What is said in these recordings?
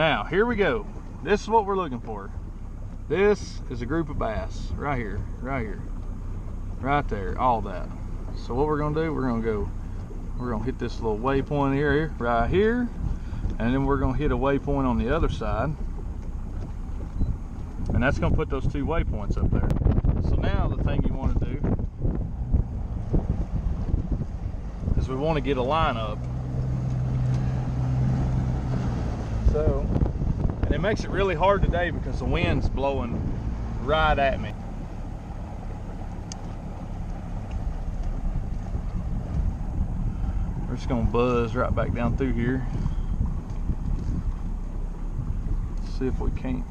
Now, here we go. This is what we're looking for. This is a group of bass right here, right there, all that. So what we're gonna do, we're gonna hit this little waypoint here, right here, and then we're gonna hit a waypoint on the other side. And that's gonna put those 2 waypoints up there. So now the thing you wanna do is we wanna get a line up. So, and it makes it really hard today because the wind's blowing right at me. We're just gonna buzz right back down through here. See if we can't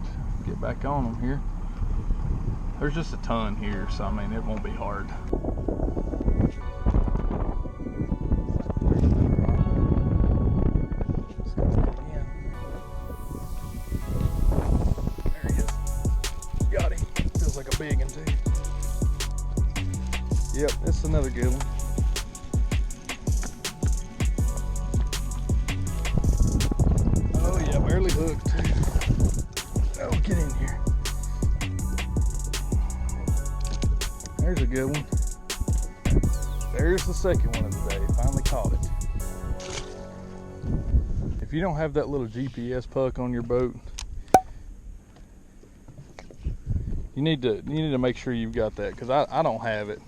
get back on them here. There's just a ton here, so I mean, it won't be hard. There he is. Got him. Feels like a big one too. Yep, that's another good one. Oh yeah, barely hooked too. Oh, get in here. There's a good one. There's the second one of the day. Finally caught it. If you don't have that little GPS puck on your boat, you need to make sure you've got that, because I don't have it,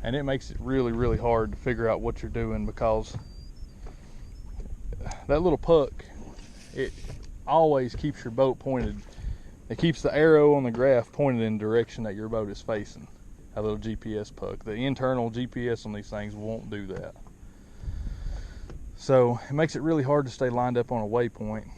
and it makes it really hard to figure out what you're doing, because that little puck, it always keeps your boat pointed. It keeps the arrow on the graph pointed in the direction that your boat is facing. A little GPS puck. The internal GPS on these things won't do that. So it makes it really hard to stay lined up on a waypoint.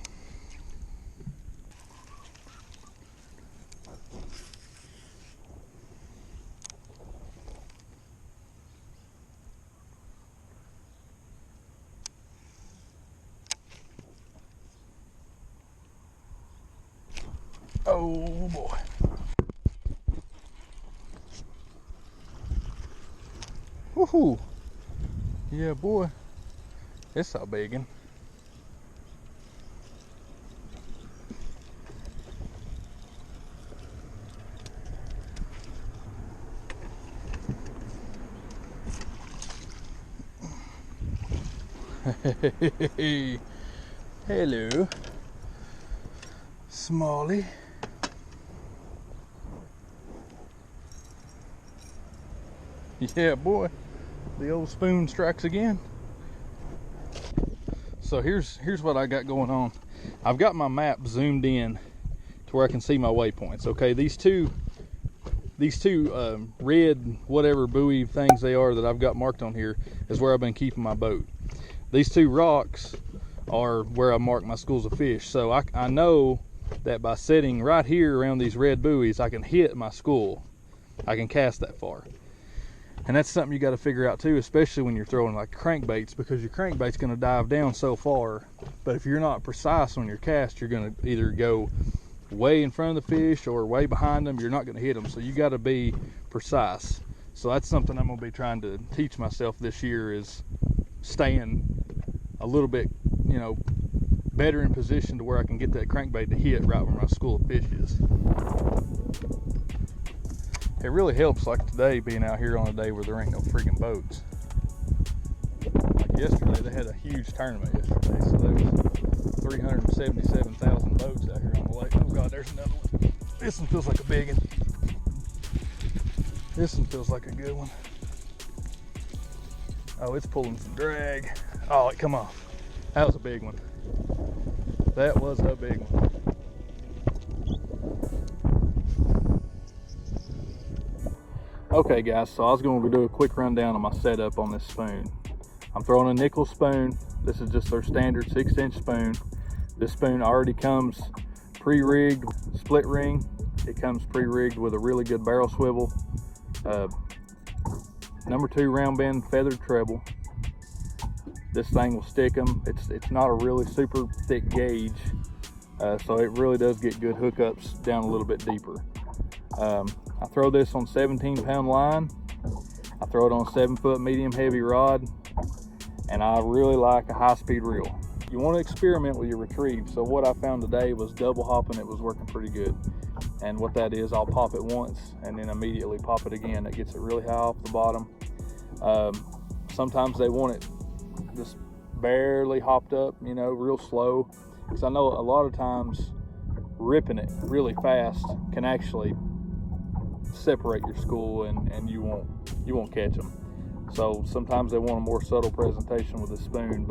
Oh boy. Woohoo! Yeah, boy. It's a big one. Hey, hello, Smalley. Yeah, boy, the old spoon strikes again. So here's what I got going on. I've got my map zoomed in to where I can see my waypoints. Okay, these two red whatever buoy things they are that I've got marked on here is where I've been keeping my boat. These 2 rocks are where I mark my schools of fish. So I know that by sitting right here around these red buoys, I can hit my school. I can cast that far. And that's something you got to figure out too, especially when you're throwing like crankbaits, because your crankbait's going to dive down so far. But if you're not precise on your cast, you're going to either go way in front of the fish or way behind them. You're not going to hit them. So you got to be precise. So that's something I'm going to be trying to teach myself this year, is staying a little bit, you know, better in position to where I can get that crankbait to hit right where my school of fish is. It really helps, like today, being out here on a day where there ain't no freaking boats. Like yesterday, they had a huge tournament yesterday, so there was 377,000 boats out here on the lake. Oh God, there's another one. This one feels like a big one. This one feels like a good one. Oh, it's pulling some drag. Oh, it come off. That was a big one. That was a big one. Okay guys, so I was going to do a quick rundown of my setup on this spoon. I'm throwing a Nichols spoon. This is just their standard 6-inch spoon. This spoon already comes pre-rigged, split ring. It comes pre-rigged with a really good barrel swivel. Number 2 round bend feathered treble. This thing will stick them. It's not a really super thick gauge, so it really does get good hookups down a little bit deeper. I throw this on 17-pound line. I throw it on a 7-foot medium heavy rod, and I really like a high-speed reel. you want to experiment with your retrieve. So what I found today was double hopping. It was working pretty good. And what that is, I'll pop it once and then immediately pop it again. That gets it really high off the bottom. Sometimes they want it just barely hopped up, you know, real slow. Because I know a lot of times ripping it really fast can actually separate your school, and you won't catch them. So sometimes they want a more subtle presentation with a spoon,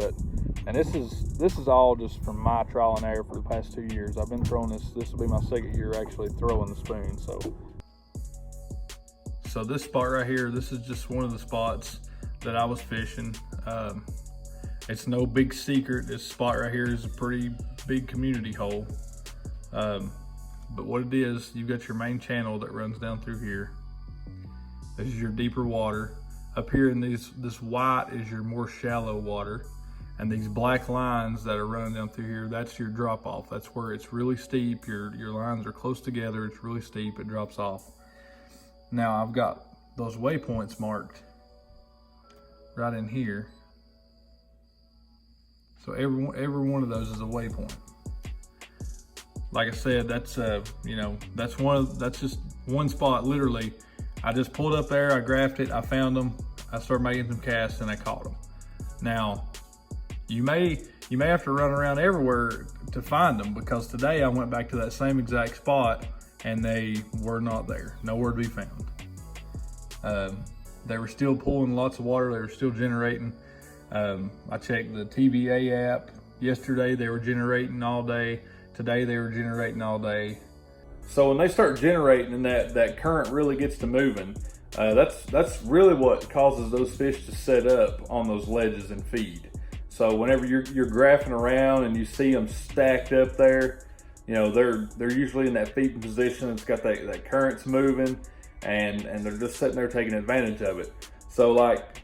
and this is all just from my trial and error for the past 2 years. I've been throwing this. This will be my second year actually throwing the spoon. So this spot right here, this is just one of the spots that I was fishing. It's no big secret. This spot right here is a pretty big community hole. But what it is, you've got your main channel that runs down through here. This is your deeper water. Up here in this white is your more shallow water. And these black lines that are running down through here, that's your drop off. That's where it's really steep. Your lines are close together. It's really steep. It drops off. Now I've got those waypoints marked right in here. So every one of those is a waypoint. Like I said, that's you know, that's just one spot. Literally, I just pulled up there, I graphed it, I found them, I started making some casts, and I caught them. Now, you may have to run around everywhere to find them, because today I went back to that same exact spot and they were not there, nowhere to be found. They were still pulling lots of water, they were still generating. I checked the TVA app yesterday, they were generating all day. Today they were generating all day. So when they start generating and that current really gets to moving, that's really what causes those fish to set up on those ledges and feed. So whenever you're graphing around and you see them stacked up there, you know, they're usually in that feeding position. It's got that current's moving, and they're just sitting there taking advantage of it. So like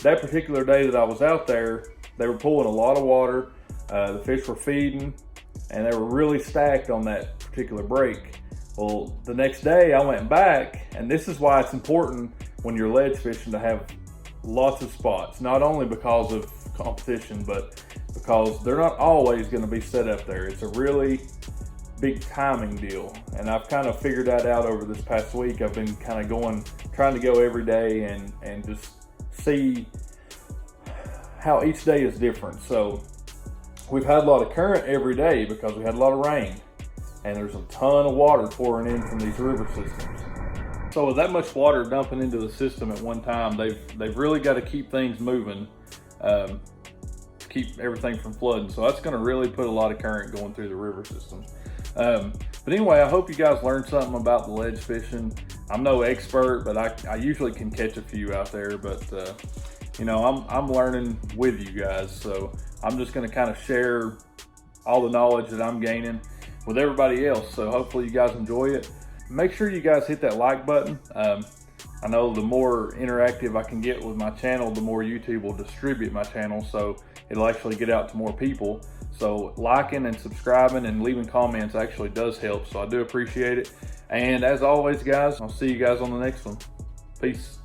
that particular day that I was out there, they were pulling a lot of water. The fish were feeding, and they were really stacked on that particular break. Well, the next day I went back, and this is why it's important when you're ledge fishing to have lots of spots, not only because of competition, but because they're not always going to be set up there. It's a really big timing deal, and I've kind of figured that out over this past week. I've been kind of trying to go every day and just see how each day is different. So we've had a lot of current every day because we had a lot of rain, and there's a ton of water pouring in from these river systems. So with that much water dumping into the system at one time, they've really got to keep things moving to keep everything from flooding. So that's going to really put a lot of current going through the river systems. But anyway, I hope you guys learned something about the ledge fishing. I'm no expert, but I usually can catch a few out there. But you know, I'm learning with you guys, so I'm just going to kind of share all the knowledge that I'm gaining with everybody else. So hopefully you guys enjoy it. Make sure you guys hit that like button. I know the more interactive I can get with my channel, the more YouTube will distribute my channel, so it'll actually get out to more people. So liking and subscribing and leaving comments actually does help, so I do appreciate it. And as always, guys, I'll see you guys on the next one. Peace.